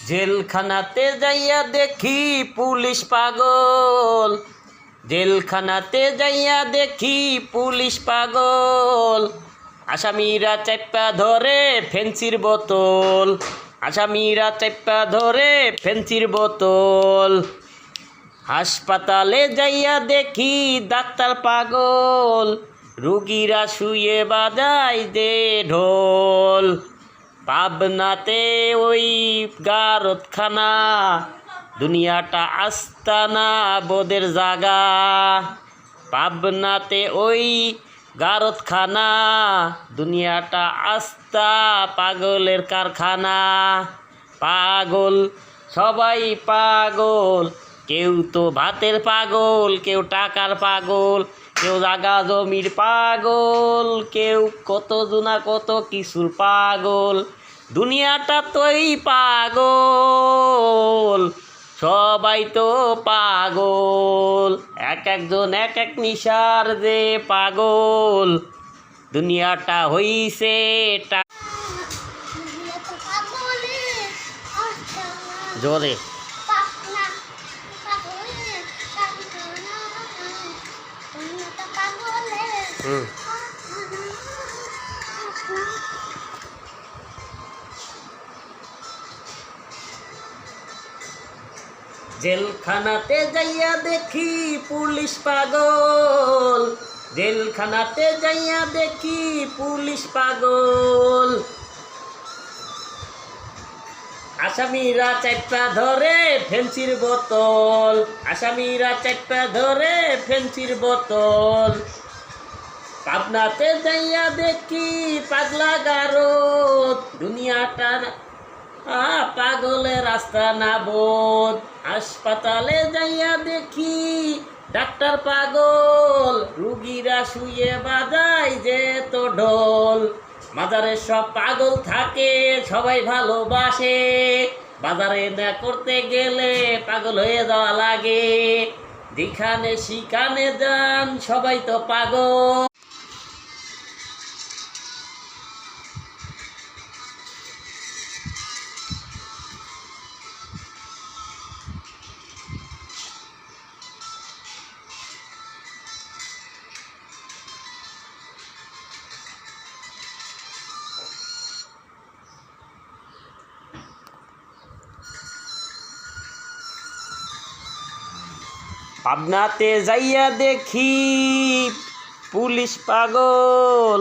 জেলখানাতে যাইয়া দেখি পুলিশ পাগল, জেলখানাতে যাইয়া দেখি পুলিশ পাগল। আসামিরা চাপ্পা ধরে ফেন্সির বোতল, আসামিরা চাপ্পা ধরে ফেন্সির বোতল। হাসপাতালে যাইয়া দেখি ডাক্তার পাগল, রুগীরা শুয়ে বাজায় দে ঢোল। পাবনাতে ওই গারদখানা, দুনিয়াটা আস্তানা বোদের জাগা। পাবনাতে ওই গারদখানা, দুনিয়াটা আস্তা পাগলের কারখানা। পাগল সবাই পাগল, কেউ তো ভাতের পাগল, কেউ টাকার পাগল, কেউ জাগা জমির পাগল, কেউ কত জুনা কত কিছুর পাগল। দুনিয়াটা তোই পাগল, সবাই তো পাগল, এক একজন এক এক নিশার যে পাগল। দুনিয়াটা হইছে জোরে জেলখানাতে যাইয়া দেখি পুলিশ পাগল, জেলখানাতে যাইয়া দেখি পুলিশ পাগল। আসামিরা চাপ্পা ধরে ফেন্সির বোতল, আসামিরা চাপ্পা ধরে ফেন্সির বোতল। পাবনাতে যাইয়া দেখি পাগলা গারদ, দুনিয়াটা পাগলের রাস্তা না বোধ। হাসপাতালে যাইয়া দেখি ডাক্তার পাগল, রুগীরা শুয়ে বাজায় যে তো ঢোল। বাজারে সব পাগল থাকে, সবাই ভালোবাসে, বাজারে না করতে গেলে পাগল হয়ে যাওয়া লাগে। যেখানে সেখানে যান সবাই তো পাগল। পাবনাতে যাইয়া দেখি পুলিশ পাগল,